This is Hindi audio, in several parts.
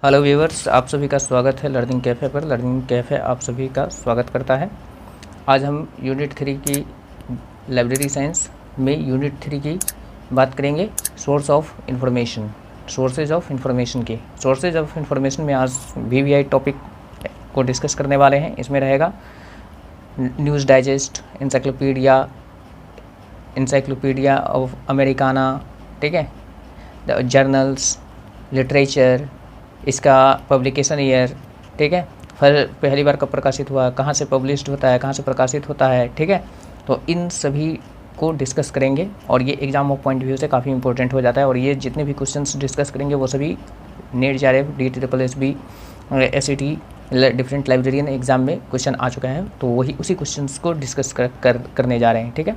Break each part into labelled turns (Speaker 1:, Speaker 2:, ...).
Speaker 1: हेलो व्यूवर्स, आप सभी का स्वागत है लर्निंग कैफ़े पर। लर्निंग कैफ़े आप सभी का स्वागत करता है। आज हम यूनिट 3 की लाइब्रेरी साइंस में यूनिट 3 की बात करेंगे, source of information, sources of information की। सोर्सेज ऑफ इंफॉर्मेशन में आज वीवीआई टॉपिक को डिस्कस करने वाले हैं। इसमें रहेगा news digest, encyclopedia of Americana, ठीक है, जर्नल्स, लिटरेचर, इसका पब्लिकेशन ईयर, ठीक है, फिर पहली बार कब प्रकाशित हुआ, कहाँ से पब्लिश्ड होता है, कहाँ से प्रकाशित होता है, ठीक है। तो इन सभी को डिस्कस करेंगे और ये एग्जाम ऑफ पॉइंट व्यू से काफ़ी इंपॉर्टेंट हो जाता है। और ये जितने भी क्वेश्चंस डिस्कस करेंगे वो सभी net JRF, DSSB, SET, different librarian exam में क्वेश्चन आ चुका है, तो वही उसी क्वेश्चंस को डिस्कस करने जा रहे हैं, ठीक है।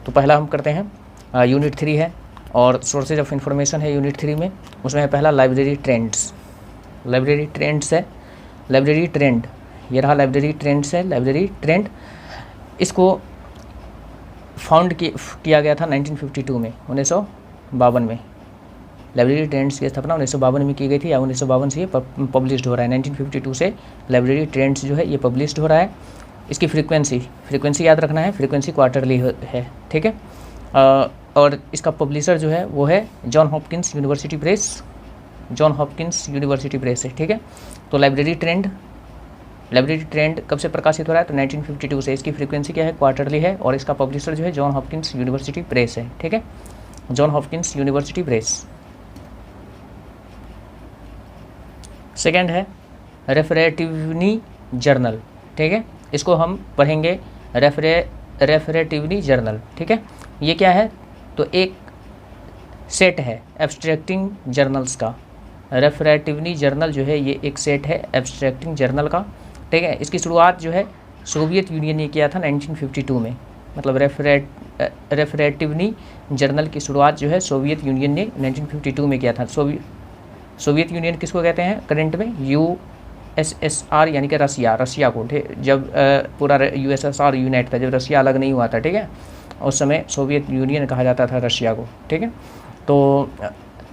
Speaker 1: तो पहला हम करते हैं, यूनिट 3 है और सोर्सेज ऑफ इंफॉर्मेशन है यूनिट 3 में। उसमें है पहला लाइब्रेरी ट्रेंड्स। लाइब्रेरी ट्रेंड्स है, लाइब्रेरी ट्रेंड, ये रहा लाइब्रेरी ट्रेंड्स है। लाइब्रेरी ट्रेंड इसको फाउंड किया गया था 1952 में, 1952 में। लाइब्रेरी ट्रेंड्स की स्थापना 1952 में की गई थी, या 1952 से ये पब्लिश्ड हो रहा है। 1952 से लाइब्रेरी ट्रेंड्स जो है ये पब्लिश्ड हो रहा है। इसकी फ्रीक्वेंसी याद रखना है, फ्रीक्वेंसी क्वार्टरली है, ठीक है। और इसका पब्लिशर जो है वो है John Hopkins university press, John Hopkins university press है, ठीक है। तो लाइब्रेरी ट्रेंड कब से प्रकाशित हो रहा है, तो 1952 से। इसकी फ्रीक्वेंसी क्या है, क्वार्टरली है, और इसका पब्लिशर जो है जॉन हॉपकिंस यूनिवर्सिटी प्रेस है, ठीक है, John Hopkins university press. Second है रेफरेटिवनी जर्नल, ठीक है, इसको हम पढ़ेंगे रेफरेटिवनी जर्नल, ठीक है। ये क्या है, तो एक सेट है एब्स्ट्रैक्टिंग जर्नल्स का। रेफरेटिवनी जर्नल जो है ये एक सेट है एब्स्ट्रैक्टिंग जर्नल का, ठीक है। इसकी शुरुआत जो है सोवियत यूनियन ने किया था 1952 में, मतलब रेफरेटिवनी जर्नल की शुरुआत जो है सोवियत यूनियन ने 1952 में किया था। सोवियत यूनियन किसको कहते हैं करंट में, USSR यानी कि रसिया को, जब पूरा USSR यूनाइट था, जब रसिया अलग नहीं हुआ था, ठीक है, उस समय सोवियत यूनियन कहा जाता था रशिया को, ठीक है। तो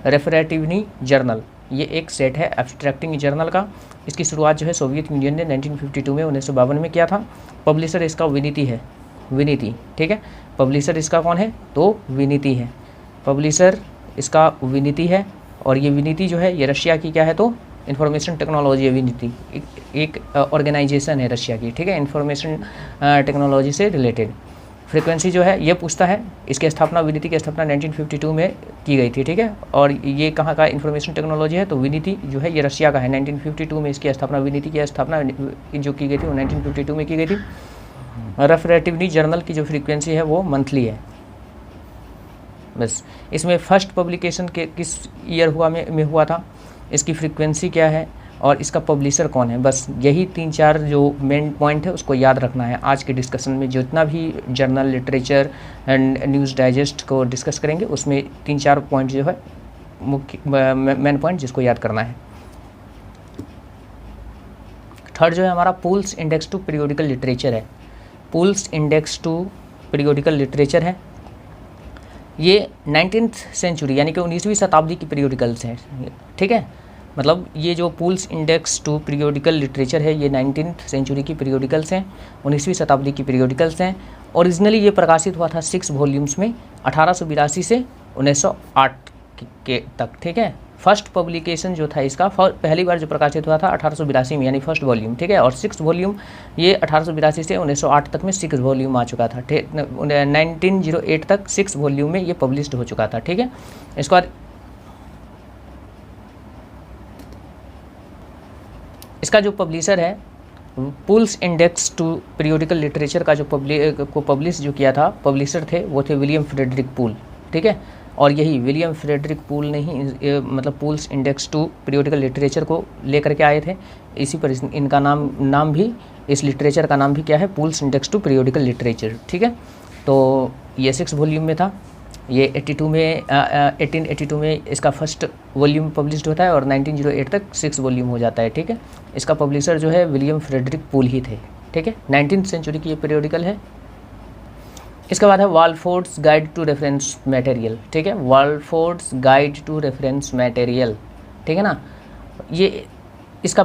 Speaker 1: रेफरेटिवनी जर्नल ये एक सेट है एब्स्ट्रैक्टिंग जर्नल का। इसकी शुरुआत जो है सोवियत यूनियन ने 1952 में 1952 में किया था। पब्लिशर इसका विनीति है, विनीति, ठीक है। पब्लिशर इसका कौन है, तो विनीति है, पब्लिशर इसका विनीति है। और ये विनीति जो है ये रशिया की क्या है, तो इंफॉर्मेशन टेक्नोलॉजी है। विनीति एक ऑर्गेनाइजेशन है रशिया की, ठीक है, इंफॉर्मेशन टेक्नोलॉजी से रिलेटेड। फ्रीक्वेंसी जो है ये पूछता है, इसकी स्थापना, विनीति की स्थापना 1952 में की गई थी, ठीक है। और ये कहाँ का इंफॉर्मेशन टेक्नोलॉजी है, तो विनीति जो है ये रशिया का है। 1952 में इसकी स्थापना, विनीति की स्थापना जो की गई थी वो 1952 में की गई थी। रेफरेटिवनी जर्नल की जो फ्रीक्वेंसी है वो मंथली है, बस। इसमें फर्स्ट पब्लिकेशन के किस ईयर में हुआ था, इसकी फ्रीक्वेंसी क्या है, और इसका पब्लिशर कौन है, बस यही 3-4 जो मेन पॉइंट है उसको याद रखना है। आज के डिस्कशन में जितना भी journal, literature and news digest को डिस्कस करेंगे उसमें 3-4 पॉइंट जो है मुख्य मेन पॉइंट जिसको याद करना है। थर्ड जो है हमारा Poole's index to periodical literature है। Poole's index to periodical literature है, ये 19th सेंचुरी यानी कि 19वीं शताब्दी की पीरियोडिकल्स हैं, ठीक है। मतलब ये जो Poole's index to periodical literature है ये 19th सेंचुरी की पीरियोडिकल्स हैं, 19वीं शताब्दी की पीरियोडिकल्स हैं। ओरिजिनली ये प्रकाशित हुआ था 6 वॉल्यूम्स में 1882 से 1908 के तक, ठीक है। फर्स्ट पब्लिकेशन जो था इसका पहली बार जो प्रकाशित हुआ था 1882 में, यानी फर्स्ट वॉल्यूम, ठीक है। और 6 वॉल्यूम ये 1882 से 1908 तक में 6 वॉल्यूम आ चुका था, 1908 तक 6 वॉल्यूम में ये पब्लिश्ड हो चुका था, ठीक है। इसके बाद इसका जो पब्लिशर है, Poole's index to periodical literature का जो पब्लिश जो किया था, पब्लिशर थे वो थे विलियम फ्रेडरिक पूल, ठीक है। और यही विलियम फ्रेडरिक पूल ने ही मतलब Poole's index to periodical literature को लेकर के आए थे। इसी पर इनका नाम भी, इस लिटरेचर का नाम भी क्या है, Poole's index to periodical literature, ठीक है। तो ये 6 वॉल्यूम में था। ये 1882 में इसका फर्स्ट वॉल्यूम पब्लिश्ड होता है और 1908 तक 6 वॉल्यूम हो जाता है, ठीक है। इसका पब्लिशर जो है विलियम फ्रेडरिक पूल ही थे, ठीक है। 19th सेंचुरी की ये पीरियोडिकल है। इसके बाद है वाल्फोर्ड्स गाइड टू रेफरेंस मटेरियल, ठीक है, वाल्फोर्ड्स गाइड टू रेफरेंस मटेरियल, ठीक है ना। ये इसका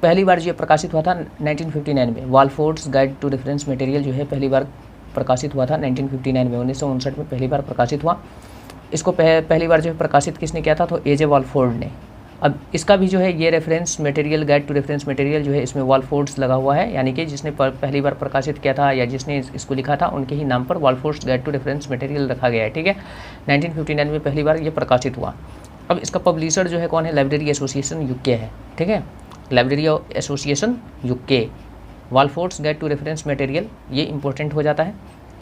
Speaker 1: पहली बार जो प्रकाशित हुआ था 1959 में। वालफोर्ड्स गाइड टू रेफरेंस मटेरियल जो है पहली बार प्रकाशित हुआ था 1959 में, 1959 में पहली बार प्रकाशित हुआ। इसको पहली बार जो है प्रकाशित किसने किया था, तो एजे वालफोर्ड ने। अब इसका भी जो है ये reference material, guide to reference material जो है इसमें वालफोर्ड्स लगा हुआ है, यानी कि जिसने पहली बार प्रकाशित किया था या जिसने इसको लिखा था उनके ही नाम पर वालफोर्ड्स गाइड टू रेफरेंस मटेरियल रखा गया है। ठीक है, 1959 में पहली बार ये प्रकाशित हुआ। अब इसका पब्लिशर जो है कौन है, लाइब्रेरी एसोसिएशन यूके है। ठीक है, library association UK, Walford's guide to reference material, ये इंपॉर्टेंट हो जाता है।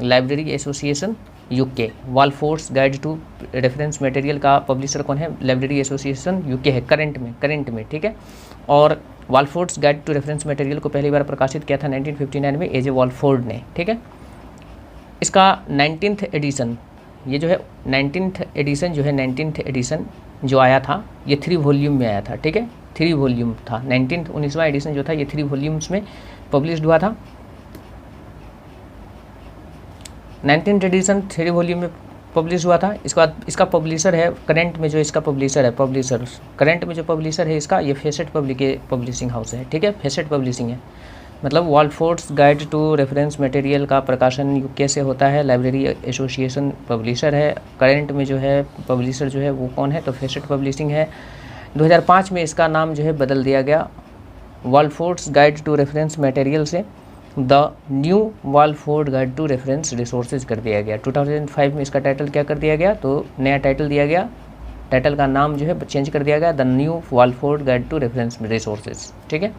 Speaker 1: Library association UK, Walford's guide to reference material का पब्लिशर कौन है, लाइब्रेरी एसोसिएशन यूके है करंट में। ठीक है, और Walford's guide to reference material को पहली बार प्रकाशित किया था 1959 में एजे वालफोर्ड ने। ठीक है, इसका 19th एडिशन, ये जो है 19th एडिशन जो आया था ये 3 वॉल्यूम में आया था। ठीक है, 3 वॉल्यूम था। 19वां एडिशन जो था ये 3 वॉल्यूम्स में पब्लिश्ड हुआ था। 19th एडिशन 3 वॉल्यूम में पब्लिश हुआ था। इसके बाद इसका पब्लिशर है करंट में जो इसका करंट में जो पब्लिशर है इसका, ये फेसेट पब्लिशिंग हाउस है। ठीक है, फेसेट पब्लिशिंग है, मतलब वालफोर्ड्स गाइड टू रेफरेंस मटेरियल का प्रकाशन यूके से होता है, लाइब्रेरी एसोसिएशन पब्लिशर है। करंट में जो है पब्लिशर जो है वो कौन है, तो फेसेट पब्लिशिंग है। 2005 में इसका नाम जो है बदल दिया गया, Walford's guide to reference material से the new Walford guide to reference resources कर दिया गया। 2005 में इसका टाइटल क्या कर दिया गया, तो नया टाइटल दिया गया, टाइटल का नाम जो है चेंज कर दिया गया, the new Walford guide to reference resources. ठीक है,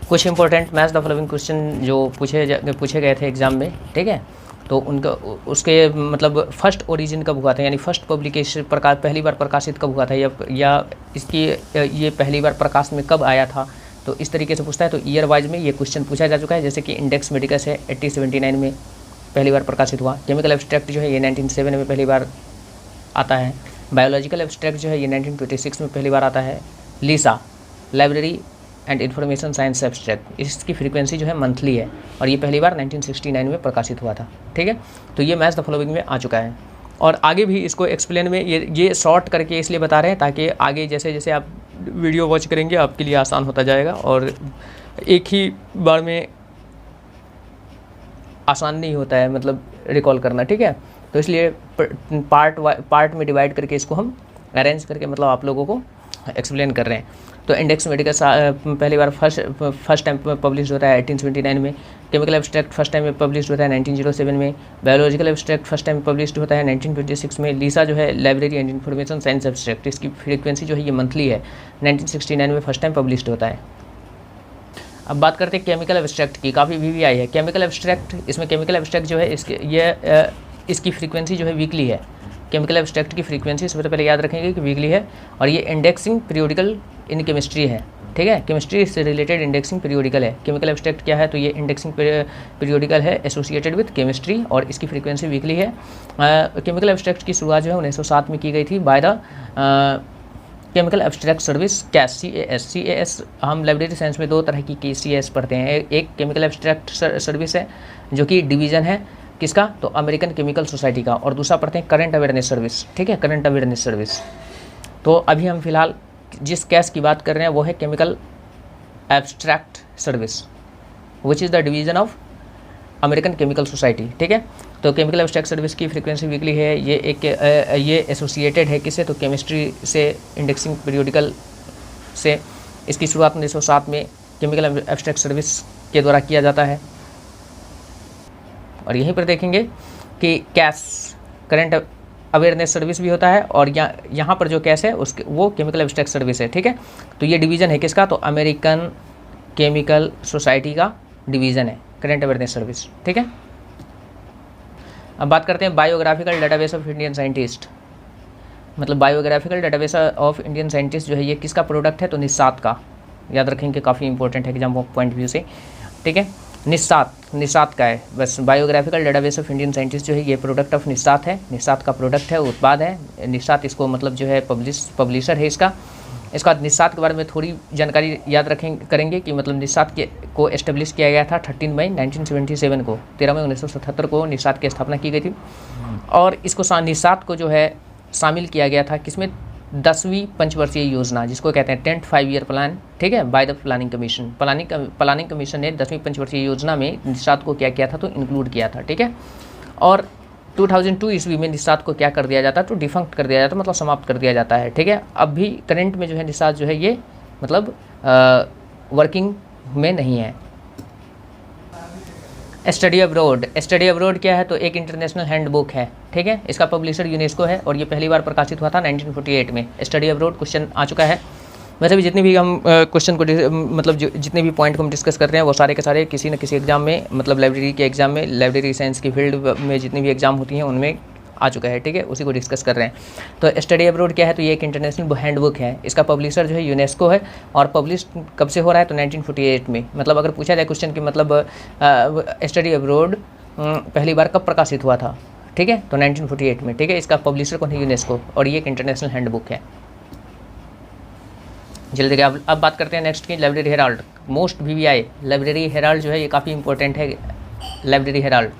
Speaker 1: कुछ important match the following question जो पूछे गए थे एग्जाम में। ठीक है, तो उनका उसके मतलब फर्स्ट ओरिजिन कब हुआ था, यानी फर्स्ट पब्लिकेशन पहली बार प्रकाशित कब हुआ था, या इसकी ये पहली बार प्रकाश में कब आया था, तो इस तरीके से पूछता है। तो ईयर वाइज में ये क्वेश्चन पूछा जा चुका है, जैसे कि इंडेक्स मेडिकस है 1879 में पहली बार प्रकाशित हुआ। केमिकल एब्स्ट्रैक्ट जो है ये 1907 में पहली बार आता है। बायोलॉजिकल एब्स्ट्रैक्ट जो है ये 1926 में पहली बार आता है। LISA library and information science abstract, इसकी फ्रीक्वेंसी जो है मंथली है और ये पहली बार 1969 में प्रकाशित हुआ था। ठीक है, तो ये मैच द फॉलोइंग में आ चुका है। और आगे भी इसको एक्सप्लेन में ये शॉर्ट करके इसलिए बता रहे हैं ताकि आगे जैसे जैसे आप वीडियो वॉच करेंगे आपके लिए आसान होता जाएगा, और एक ही बार में आसान नहीं होता है मतलब रिकॉल करना। ठीक है, तो इसलिए पार्ट में डिवाइड करके इसको हम अरेंज करके मतलब आप लोगों को एक्सप्लेन कर रहे हैं। तो इंडेक्स मेडिकस पहली बार फर्स्ट टाइम पब्लिश होता है 1879 में। Chemical abstract first time publish होता है 1907 में। Biological abstract first time publish होता है 1926 में। लीसा जो है library and information science abstract, इसकी फ्रीक्वेंसी जो है ये मंथली है, 1969 में फर्स्ट टाइम पब्लिश होता है। अब बात करते हैं केमिकल एब्स्ट्रैक्ट की, काफ़ी वी आई है केमिकल एब्स्ट्रैक्ट। इसमें केमिकल एब्स्ट्रैक्ट जो है इसकी फ्रीक्वेंसी जो है वीकली है। केमिकल एब्स्ट्रैक्ट की फ्रीक्वेंसी सबसे पहले याद रखेंगे कि वीकली है, और ये इंडेक्सिंग पीरियोडिकल इन केमिस्ट्री है। ठीक है, केमिस्ट्री से रिलेटेड इंडेक्सिंग पीरियोडिकल है। केमिकल एब्स्ट्रैक्ट क्या है, तो ये इंडेक्सिंग पीरियोडिकल है एसोसिएटेड विद केमिस्ट्री, और इसकी फ्रीक्वेंसी वीकली है। केमिकल एब्स्ट्रैक्ट की शुरुआत जो है 1907 में की गई थी by the chemical abstract service CAS, CAS। हम लाइब्रेरी साइंस में 2 तरह की CAS पढ़ते हैं। एक केमिकल एब्स्ट्रैक्ट सर्विस है जो कि डिवीज़न है किसका, तो अमेरिकन केमिकल सोसाइटी का, और दूसरा पढ़ते हैं करंट अवेयरनेस सर्विस। ठीक है, करंट अवेयरनेस सर्विस। तो अभी हम फिलहाल जिस कैस की बात कर रहे हैं वो है chemical abstract service which is the division of American chemical society. ठीक है, तो केमिकल एब्स्ट्रैक्ट सर्विस की फ्रीक्वेंसी वीकली है। ये एसोसिएटेड है किससे, तो केमिस्ट्री से, इंडेक्सिंग पीरियोडिकल से। इसकी शुरुआत 1907 में केमिकल एब्स्ट्रैक्ट सर्विस के द्वारा किया जाता है। और यहीं पर देखेंगे कि कैस करंट अवेयरनेस सर्विस भी होता है, और यहाँ पर जो कैस है उसके वो केमिकल एब्स्ट्रैक्ट सर्विस है। ठीक है, तो ये डिवीज़न है किसका, तो अमेरिकन केमिकल सोसाइटी का डिवीज़न है करंट अवेयरनेस सर्विस। ठीक है, अब बात करते हैं biographical database of Indian scientist. मतलब biographical database of Indian scientist जो है ये किसका प्रोडक्ट है, तो निस्सात का। याद रखेंगे, काफ़ी इंपॉर्टेंट है एग्जाम पॉइंट व्यू से। ठीक है, निस्सात का है बस। Biographical database of Indian scientist जो है ये प्रोडक्ट ऑफ निस्सात है, निस्सात का प्रोडक्ट है, उत्पाद है। निस्सात इसको मतलब जो है पब्लिशर है इसका। इसका निस्सात के बारे में थोड़ी जानकारी याद करेंगे कि मतलब निस्सात को एस्टेब्लिश किया गया था 13 मई 1977 को, 13 मई 1977 को निस्सात की स्थापना की गई थी। और इसको निस्सात को जो है शामिल किया गया था किसमें, 10वीं पंचवर्षीय योजना जिसको कहते हैं 10th 5 ईयर प्लान, ठीक है, by the planning commission. Planning commission ने 10वीं पंचवर्षीय योजना में निषाद को क्या किया था, तो इंक्लूड किया था, ठीक है। और 2002 ईस्वी में निषाद को क्या कर दिया जाता है, तो डिफंक्ट कर दिया जाता है, मतलब समाप्त कर दिया जाता है, ठीक है। अब भी करंट में जो है निषाद जो है ये मतलब वर्किंग में नहीं है। स्टडी अब्रोड, स्टडी अब्रोड क्या है, तो एक इंटरनेशनल हैंडबुक है, ठीक है। इसका पब्लिशर यूनेस्को है और ये पहली बार प्रकाशित हुआ था 1948 में। स्टडी अब्रोड क्वेश्चन आ चुका है। वैसे भी जितने भी हम क्वेश्चन को मतलब जितने भी पॉइंट को हम डिस्कस करते हैं वो सारे के सारे किसी न किसी एग्जाम में, मतलब लाइब्रेरी के एग्जाम में, लाइब्रेरी साइंस की फील्ड में जितनी भी एग्जाम होती हैं उनमें आ चुका है, ठीक है, उसी को डिस्कस कर रहे हैं। तो स्टडी अब्रोड क्या है, तो ये एक इंटरनेशनल हैंडबुक है। इसका पब्लिशर जो है यूनेस्को है और पब्लिश कब से हो रहा है, तो 1948 में। मतलब अगर पूछा जाए क्वेश्चन कि मतलब स्टडी अब्रोड पहली बार कब प्रकाशित हुआ था, ठीक है, तो 1948 में, ठीक है। इसका पब्लिशर कौन है, यूनेस्को, और ये एक इंटरनेशनल हैंडबुक है। जल्दी देखिए अब बात करते हैं नेक्स्ट की library Herald. Most VVI library Herald जो है ये काफ़ी इंपॉर्टेंट है। लाइब्रेरी हेराल्ड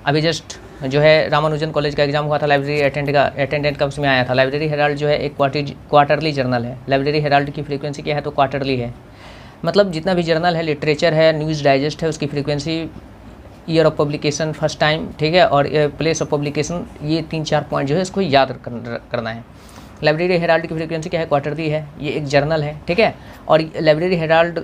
Speaker 1: अभी जस्ट जो है रामानुजन कॉलेज का एग्जाम हुआ था, लाइब्रेरी अटेंडेंट का उसमें आया था। लाइब्रेरी हेराल्ड जो है एक क्वार्टरली जर्नल है। लाइब्रेरी हेराल्ड की फ्रीक्वेंसी क्या है, तो क्वार्टरली है। मतलब जितना भी जर्नल है, लिटरेचर है, न्यूज़ डाइजेस्ट है, उसकी frequency, year of publication first time, ठीक है, और प्लेस ऑफ पब्लिकेशन, ये 3-4 पॉइंट जो है इसको याद करना है। लाइब्रेरी हेराल्ड की फ्रीक्वेंसी क्या है, क्वार्टरली है। ये एक जर्नल है, ठीक है। और लाइब्रेरी हेराल्ड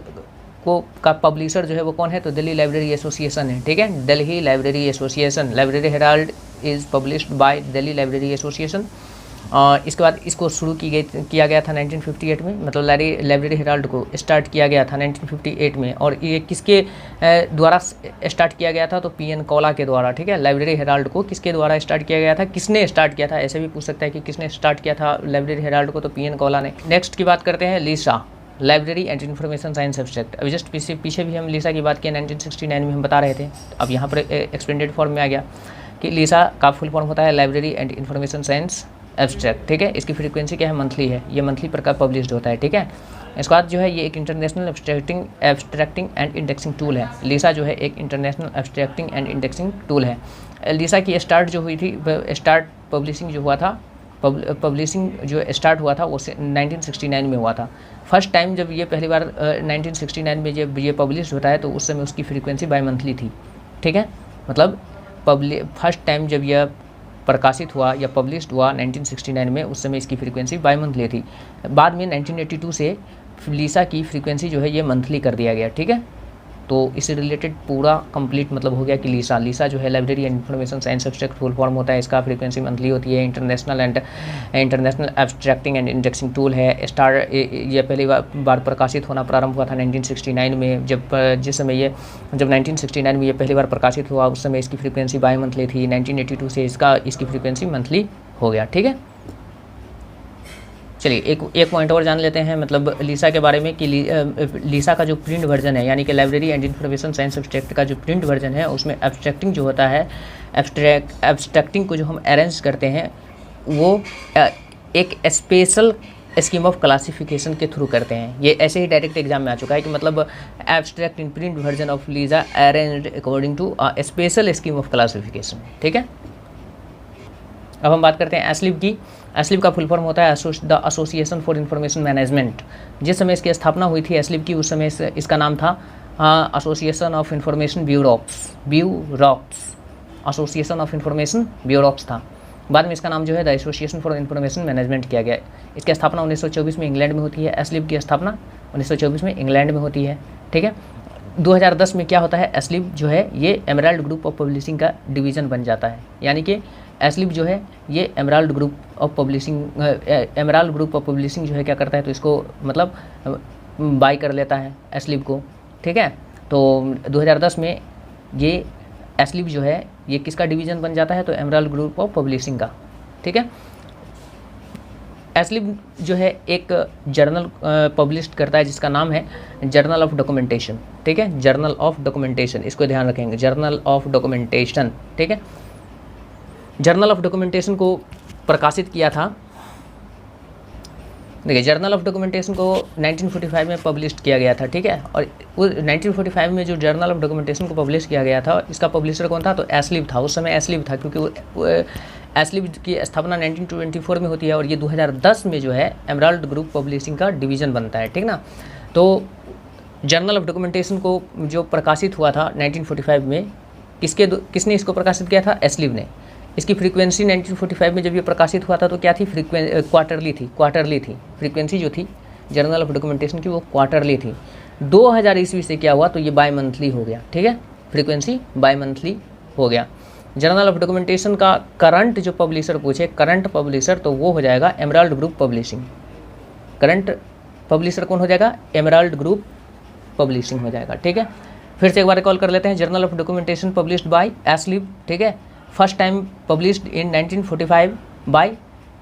Speaker 1: का पब्लिशर जो है वो कौन है, तो दिल्ली लाइब्रेरी एसोसिएशन है, ठीक है, Delhi library association. Library Herald is published by Delhi library association. इसके बाद इसको शुरू किया गया था 1958 में, मतलब लाइब्रेरी हेराल्ड को स्टार्ट किया गया था 1958 में। और ये किसके द्वारा स्टार्ट किया गया था, तो PN कौला के द्वारा, ठीक है। लाइब्रेरी हेराल्ड को किसके द्वारा स्टार्ट किया गया था, किसने स्टार्ट किया था, ऐसे भी पूछ सकता है कि किसने स्टार्ट किया था लाइब्रेरी हेराल्ड को, तो PN कौला ने। नेक्स्ट की बात करते हैं LISA, library and information science abstract. अभी जस्ट पीछे भी हम लीसा की बात किया, 1969 में हम बता रहे थे। अब यहाँ पर एक्सपेंडेड फॉर्म में आ गया कि लीसा का फुल फॉर्म होता है library and information science abstract, ठीक है। इसकी फ्रीक्वेंसी क्या है, मंथली है। ये मंथली प्रकार पब्लिश्ड होता है, ठीक है। इसके बाद जो है ये एक इंटरनेशनल एब्स्ट्रैक्टिंग एंड इंडेक्सिंग टूल है। लीसा जो है एक इंटरनेशनल एब्स्ट्रैक्टिंग एंड इंडेक्सिंग टूल है। लीसा की स्टार्ट जो हुई थी, स्टार्ट पब्लिशिंग जो हुआ था, पब्लिशिंग जो स्टार्ट हुआ था वो 1969 में हुआ था। फर्स्ट टाइम जब ये पहली बार 1969 में जब ये पब्लिश होता है तो उस समय उसकी फ्रीक्वेंसी बाई मंथली थी, ठीक है। मतलब फर्स्ट टाइम जब यह प्रकाशित हुआ या पब्लिश्ड हुआ 1969 में, उस समय इसकी फ्रीक्वेंसी बाई मंथली थी। बाद में 1982 से लीसा की फ्रीक्वेंसी जो है ये मंथली कर दिया गया, ठीक है। तो इससे रिलेटेड पूरा कंप्लीट मतलब हो गया कि लीसा जो है library and information science abstract full form होता है। इसका फ्रीक्वेंसी मंथली होती है। इंटरनेशनल एब्स्ट्रैक्टिंग एंड इंडेक्सिंग टूल है। ये पहली बार प्रकाशित होना प्रारंभ हुआ था 1969 में। जिस समय जब 1969 में ये पहली बार प्रकाशित हुआ उस समय इसकी फ्रीक्वेंसी बाई मंथली थी। 1982 से इसकी फ्रीक्वेंसी मंथली हो गया, ठीक है। चलिए एक पॉइंट और जान लेते हैं मतलब लीसा के बारे में कि लीसा का जो प्रिंट वर्जन है, यानी कि library and information science abstract का जो प्रिंट वर्जन है उसमें एब्स्ट्रैक्टिंग जो होता है, एब्स्ट्रैक्टिंग को जो हम अरेंज करते हैं वो एक स्पेशल स्कीम ऑफ क्लासिफिकेशन के थ्रू करते हैं। ये ऐसे ही डायरेक्ट एग्जाम में आ चुका है कि मतलब abstract in print version of LISA arranged according to special scheme of classification, ठीक है। अब हम बात करते हैं एस्लिब की। एस्लिब का फुल फॉर्म होता है the association for information management. जिस समय इसकी स्थापना हुई थी एस्लिब की, उस समय इसका नाम था association of information bureaux, association of information bureaux था। बाद में इसका नाम जो है the association for information management किया गया। इसकी स्थापना 1924 में इंग्लैंड में होती है। एस्लिब की स्थापना 1924 में इंग्लैंड में होती है, ठीक है। 2010 में क्या होता है, एस्लिब जो है ये एमराल्ड ग्रुप ऑफ पब्लिशिंग का डिवीज़न बन जाता है। यानी कि एस्लिब जो है ये एमराल्ड ग्रुप ऑफ पब्लिशिंग जो है क्या करता है, तो इसको मतलब बाय कर लेता है एस्लिब को, ठीक है। तो 2010 में ये एस्लिब जो है ये किसका डिवीज़न बन जाता है, तो एमराल्ड ग्रुप ऑफ पब्लिशिंग का, ठीक है। एस्लिब जो है एक जर्नल पब्लिश करता है जिसका नाम है जर्नल ऑफ डॉक्यूमेंटेशन, ठीक है। जर्नल ऑफ डॉक्यूमेंटेशन, इसको ध्यान रखेंगे, जर्नल ऑफ डॉक्यूमेंटेशन, ठीक है। जर्नल ऑफ डॉक्यूमेंटेशन को प्रकाशित किया था, देखिए जर्नल ऑफ डॉक्यूमेंटेशन को 1945 में पब्लिश किया गया था, ठीक है। और वो 1945 में जो जर्नल ऑफ डॉक्यूमेंटेशन को पब्लिश किया गया था इसका पब्लिशर कौन था, तो एस्लिब था। उस समय एस्लिब था क्योंकि एस्लिव की स्थापना 1924 में होती है और ये 2010 में जो है एमराल्ड ग्रुप पब्लिशिंग का डिवीज़न बनता है, ठीक ना। तो जर्नल ऑफ डॉक्यूमेंटेशन को जो प्रकाशित हुआ था 1945 में, किसने इसको प्रकाशित किया था? एस्लिव ने। इसकी फ्रीक्वेंसी 1945 में जब ये प्रकाशित हुआ था तो क्या थी? क्वार्टरली थी। फ्रीक्वेंसी जो थी जर्नल ऑफ डॉक्यूमेंटेशन की वो क्वार्टरली थी। 2000 ईस्वी से क्या हुआ? तो ये बाई मंथली हो गया, ठीक है। फ्रीक्वेंसी बाई मंथली हो गया। जर्नल ऑफ डॉक्यूमेंटेशन का करंट जो पब्लिशर पूछे, करंट पब्लिशर, तो वो हो जाएगा emerald group publishing. Current publisher कौन हो जाएगा? एमराल्ड ग्रुप पब्लिशिंग हो जाएगा, ठीक है। फिर से एक बार रिकॉल कर लेते हैं। Journal of documentation published by Aslib, ठीक है। First time published in 1945 by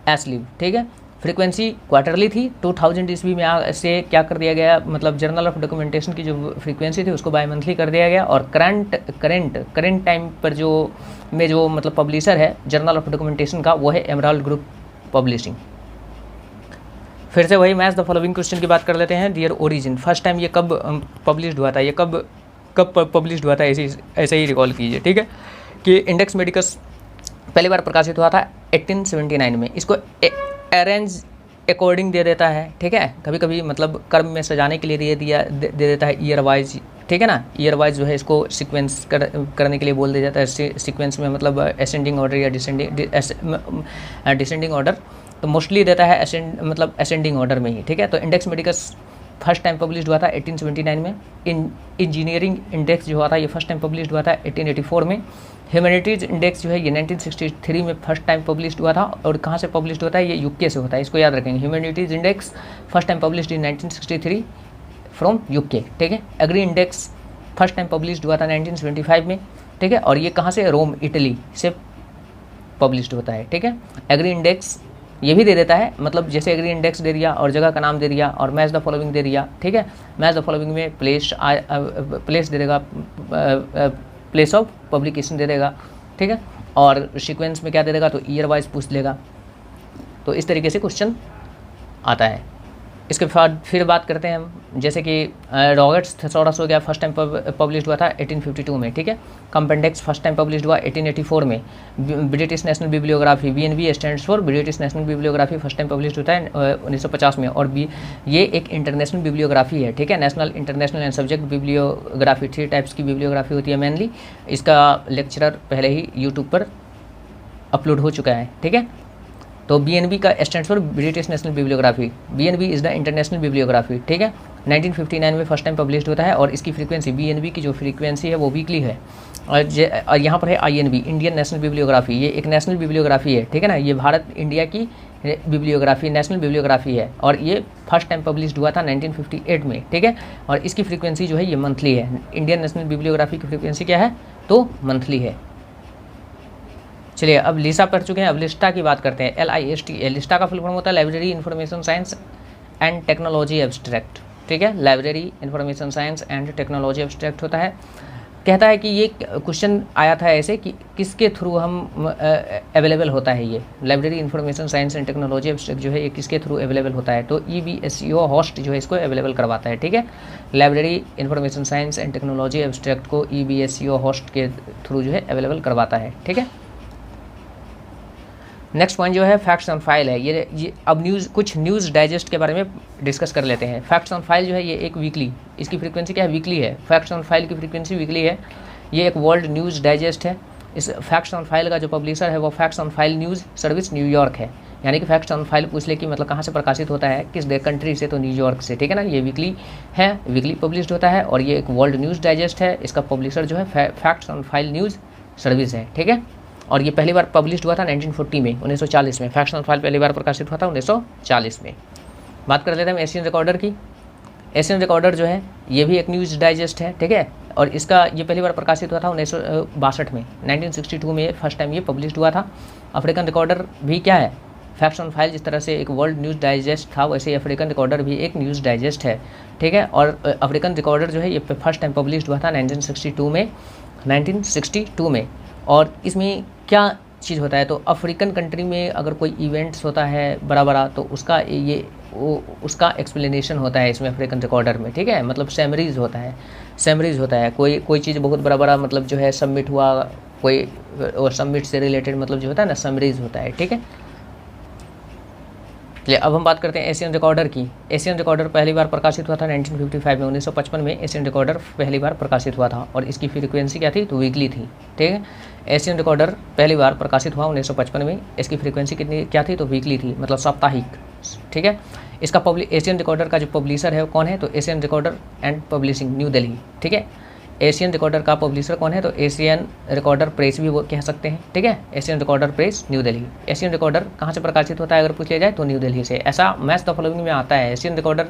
Speaker 1: Aslib, ठीक है। फ्रीक्वेंसी क्वार्टरली थी। 2000 ईस्वी में से क्या कर दिया गया, मतलब जर्नल ऑफ डॉक्यूमेंटेशन की जो फ्रीक्वेंसी थी उसको बाय मंथली कर दिया गया। और करंट टाइम पर जो मतलब पब्लिशर है जर्नल ऑफ डॉक्यूमेंटेशन का, वो है एमराल्ड ग्रुप पब्लिशिंग। फिर से वही मैच द फॉलोइंग क्वेश्चन की बात कर लेते हैं। डियर ओरिजिन, फर्स्ट टाइम ये कब पब्लिश्ड हुआ था? ये कब पब्लिश्ड हुआ था? ऐसे ही रिकॉल कीजिए, ठीक है। कि इंडेक्स मेडिकस पहली बार प्रकाशित हुआ था 1879 में। इसको अरेंज अकॉर्डिंग दे देता है, ठीक है। कभी कभी मतलब क्रम में सजाने के लिए दे देता है ईयर वाइज, ठीक है ना। ईयर वाइज जो है इसको सीक्वेंस करने के लिए बोल दिया जाता है। सीक्वेंस में मतलब असेंडिंग ऑर्डर या डिसेंडिंग ऑर्डर, तो मोस्टली देता है मतलब असेंडिंग ऑर्डर में ही, ठीक है। तो इंडेक्स मेडिकस फर्स्ट टाइम पब्लिश हुआ था 1879 में। इंजीनियरिंग इंडेक्स जो हुआ था ये फर्स्ट टाइम पब्लिश हुआ था 1884 में। ह्यूमैनिटीज़ इंडेक्स जो है ये 1963 में फर्स्ट टाइम पब्लिश हुआ था। और कहाँ से पब्लिश होता है? ये यूके से होता है, इसको याद रखेंगे। Humanities index first time publish in 1963 from UK, ठीक है। Agri index first time publish हुआ था 1975 में, ठीक है। और ये कहाँ से? रोम, इटली से पब्लिश होता है, ठीक है। एग्री इंडेक्स ये भी दे देता है, मतलब जैसे एग्री इंडेक्स दे दिया और जगह का नाम दे दिया और मैच द फॉलोइंग दे दिया, ठीक है। मैच द फॉलोइंग में प्लेस दे देगा, प्लेस ऑफ पब्लिकेशन दे देगा, ठीक है। और सीक्वेंस में क्या दे देगा? तो ईयर वाइज पूछ लेगा। तो इस तरीके से क्वेश्चन आता है। इसके बाद फिर बात करते हैं हम, जैसे कि रॉबर्ट्स थेसोरस हो गया, फर्स्ट टाइम पब्लिश हुआ था 1852 में, ठीक है। कंपेंडेक्स फर्स्ट टाइम पब्लिश हुआ 1884 में। British national bibliography, BNB stands for British national bibliography, first time publish होता है 1950 में। और ये एक इंटरनेशनल बिब्लियोग्राफी है, ठीक है। National, international and subject bibliography, 3 types की बिब्लियोग्राफी होती है मेनली। इसका लेक्चरर पहले ही यूट्यूब पर अपलोड हो चुका है, ठीक है। तो BNB का stands for British national bibliography. BNB is the international bibliography, ठीक है। 1959 में फर्स्ट टाइम पब्लिश होता है। और इसकी फ्रीक्वेंसी, BNB की जो फ्रीक्वेंसी है वो वीकली है। और यहाँ पर है INB, इंडियन नेशनल बिब्लियोग्राफी। ये एक नेशनल बिब्लियोग्राफी है, ठीक है ना। ये भारत, इंडिया की बिब्लियोग्राफी, नेशनल बिब्लियोग्राफी है। और ये फर्स्ट टाइम पब्लिश हुआ था 1958 में, ठीक है। और इसकी फ्रीक्वेंसी जो है ये मंथली है। इंडियन नेशनल बिब्लियोग्राफी की फ्रीक्वेंसी क्या है? तो मंथली है। चलिए अब लिसा पढ़ चुके हैं, अब लिस्टा की बात करते हैं। LISTA, लिस्टा का फुल फॉर्म होता है library information science and technology abstract, ठीक है। Library information science and technology abstract होता है। कहता है कि ये क्वेश्चन आया था ऐसे कि किसके थ्रू हम अवेलेबल होता है ये library information science and technology abstract जो है ये किसके थ्रू अवेलेबल होता है? तो EBSEO होस्ट जो है इसको अवेलेबल करवाता है, ठीक है। Library information science and technology abstract को EBSEO होस्ट के थ्रू जो है अवेलेबल करवाता है, ठीक है। नेक्स्ट पॉइंट जो है फैक्ट्स ऑन फाइल है। ये अब कुछ न्यूज़ डाइजेस्ट के बारे में डिस्कस कर लेते हैं। फैक्ट्स ऑन फाइल जो है ये एक वीकली, इसकी फ्रीक्वेंसी क्या है? वीकली है। फैक्ट्स ऑन फाइल की फ्रीक्वेंसी वीकली है। ये एक वर्ल्ड न्यूज़ डाइजेस्ट है। इस फैक्ट्स ऑन फाइल का जो पब्लिशर है वो facts on file news service New York है। यानी कि फैक्ट्स ऑन फाइल पूछ ले कि मतलब कहाँ से प्रकाशित होता है, किस कंट्री से? तो न्यूयॉर्क से, ठीक है ना। ये वीकली है, वीकली पब्लिश होता है। और ये एक वर्ल्ड न्यूज़ डाइजेस्ट है। इसका पब्लिशर जो है facts on file news service है, ठीक है। और ये पहली बार पब्लिश हुआ था 1940 में, 1940 में। फैक्ट्स ऑन फाइल पहली बार प्रकाशित हुआ था 1940 में। बात कर लेते हैं हम एशियन रिकॉर्डर की। एशियन रिकॉर्डर जो है ये भी एक न्यूज़ डाइजेस्ट है, ठीक है। और इसका ये पहली बार प्रकाशित हुआ था 1962 में, 1962 में फर्स्ट टाइम ये पब्लिश हुआ था। अफ्रीकन रिकॉर्डर भी क्या है? फैक्ट्स ऑन फाइल जिस तरह से एक वर्ल्ड न्यूज़ डाइजेस्ट था वैसे अफ्रीकन रिकॉर्डर भी एक न्यूज़ डाइजेस्ट है, ठीक है। और अफ्रीकन रिकॉर्डर जो है ये फर्स्ट टाइम पब्लिश हुआ था 1962 में। और इसमें क्या चीज़ होता है? तो अफ्रीकन कंट्री में अगर कोई इवेंट्स होता है बड़ा बड़ा तो उसका ये उसका एक्सप्लेनेशन होता है इसमें अफ्रीकन रिकॉर्डर में, ठीक है, मतलब समरीज होता है, समरीज होता है। कोई चीज़ बहुत बड़ा मतलब जो है सबमिट हुआ, कोई और सबमिट से रिलेटेड मतलब जो होता है ना समरीज होता है, ठीक है। चलिए अब हम बात करते हैं एशियन रिकॉर्डर की। एशियन रिकॉर्डर पहली बार प्रकाशित हुआ था 1955 में, 1955 में एशियन रिकॉर्डर पहली बार प्रकाशित हुआ था और इसकी फ्रीक्वेंसी क्या थी, तो वीकली थी, ठीक है। एशियन रिकॉर्डर पहली बार प्रकाशित हुआ 1955 में, इसकी फ्रीक्वेंसी कितनी क्या थी, तो वीकली थी, मतलब साप्ताहिक, ठीक है। इसका एशियन रिकॉर्डर का जो पब्लिशर है वो कौन है, तो Asian recorder and publishing new Delhi, ठीक है। एशियन रिकॉर्डर का पब्लिशर कौन है, तो एशियन रिकॉर्डर प्रेस भी वो कह सकते हैं, ठीक है। Asian recorder press new Delhi. Asian recorder कहाँ से प्रकाशित होता है अगर पूछ लिया जाए तो न्यू दिल्ली से। ऐसा मैच द फॉलोइंग में आता है। एशियन रिकॉर्डर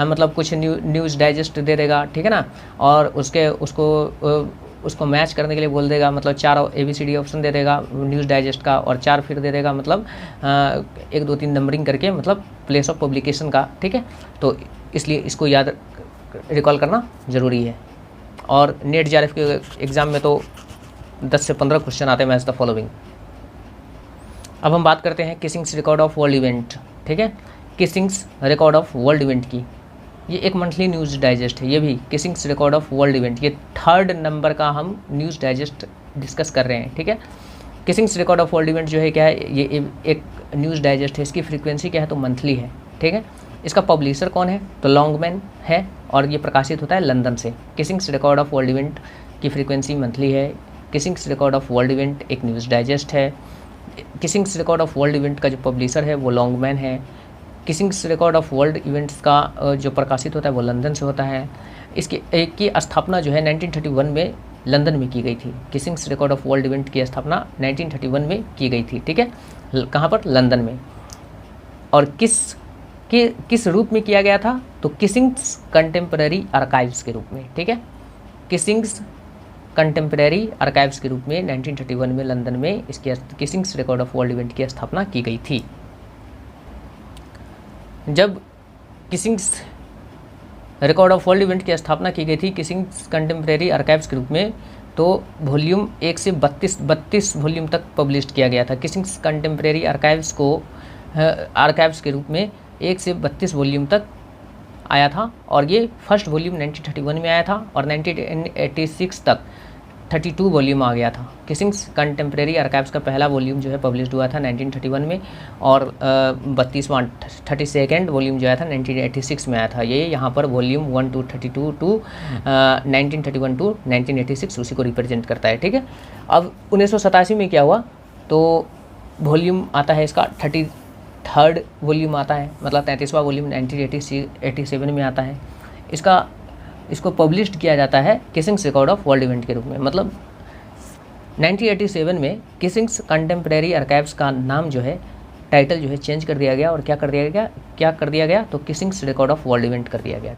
Speaker 1: मतलब कुछ न्यूज़ डाइजेस्ट दे देगा, ठीक है ना, और उसको मैच करने के लिए बोल देगा, मतलब 4 ABCD ऑप्शन दे देगा न्यूज़ डाइजेस्ट का और 4 फिर दे देगा मतलब 1 2 3 नंबरिंग करके, मतलब प्लेस ऑफ पब्लिकेशन का, ठीक है। तो इसलिए इसको याद रिकॉल करना ज़रूरी है। और नेट JRF के एग्ज़ाम में तो 10 से 15 क्वेश्चन आते हैं मैच द फॉलोइंग। अब हम बात करते हैं किसिंग्स रिकॉर्ड ऑफ वर्ल्ड इवेंट, ठीक है। किसिंग्स रिकॉर्ड ऑफ वर्ल्ड इवेंट की ये एक मंथली न्यूज़ डाइजेस्ट है, ये भी किसिंग्स रिकॉर्ड ऑफ वर्ल्ड इवेंट, ये 3rd नंबर का हम न्यूज़ डाइजेस्ट डिस्कस कर रहे हैं, ठीक है। किसिंग्स रिकॉर्ड ऑफ वर्ल्ड इवेंट जो है क्या है, ये एक न्यूज़ डाइजेस्ट है, इसकी फ्रीक्वेंसी क्या है, तो मंथली है, ठीक है। इसका पब्लिशर कौन है, तो लॉन्गमैन है और ये प्रकाशित होता है लंदन से। किसिंग्स रिकॉर्ड ऑफ वर्ल्ड इवेंट की फ्रीक्वेंसी मंथली है। किसिंग्स रिकॉर्ड ऑफ वर्ल्ड इवेंट एक न्यूज़ डाइजेस्ट है। किसिंग्स रिकॉर्ड ऑफ वर्ल्ड इवेंट का जो पब्लिशर है वो लॉन्गमैन है। किसिंग्स रिकॉर्ड ऑफ वर्ल्ड इवेंट्स का जो प्रकाशित होता है वो लंदन से होता है। की स्थापना जो है 1931 में लंदन में की गई थी। किसिंग्स रिकॉर्ड ऑफ वर्ल्ड इवेंट की स्थापना 1931 में की गई थी, ठीक है, कहाँ पर, लंदन में। और किस रूप में किया गया था, तो किसिंग्स कंटेम्पररी आर्काइव्स के रूप में, ठीक है। किसिंग्स कंटेम्पररी आर्काइव्स के रूप में 1931 में लंदन में इसकी किसिंग्स रिकॉर्ड ऑफ वर्ल्ड इवेंट की स्थापना की गई थी। जब किसिंग्स रिकॉर्ड ऑफ वर्ल्ड इवेंट की स्थापना की गई थी किसिंग्स कंटेम्पररी आर्काइव्स के रूप में, तो वॉल्यूम 1 से 32 वॉल्यूम तक पब्लिश किया गया था। किसिंग्स कंटेम्पररी आर्काइव्स को आर्काइव्स के रूप में 1 से 32 वॉल्यूम तक आया था और ये फर्स्ट वॉल्यूम 1931 में आया था और 1986 तक 32 वॉल्यूम आ गया था। किसिंग्स कंटेम्पररी आर्काइव्स का पहला वॉल्यूम जो है पब्लिश हुआ था 1931 में और 32वां वॉल्यूम जो आया था 1986 में आया था। ये यहाँ पर वॉल्यूम 1 to 32 टू 1931 टू 1986 उसी को रिप्रेजेंट करता है, ठीक है। अब 1987 में क्या हुआ, तो वॉल्यूम आता है इसका 33rd वॉल्यूम आता है, मतलब 33वां वॉल्यूम 1987 में आता है। इसको पब्लिश किया जाता है किसिंग्स रिकॉर्ड ऑफ वर्ल्ड इवेंट के रूप में। मतलब 1987 में किसिंग्स कंटेम्पररी आर्काइव्स का नाम जो है, टाइटल जो है चेंज कर दिया गया और क्या कर दिया गया, तो किसिंग्स रिकॉर्ड ऑफ वर्ल्ड इवेंट कर दिया गया।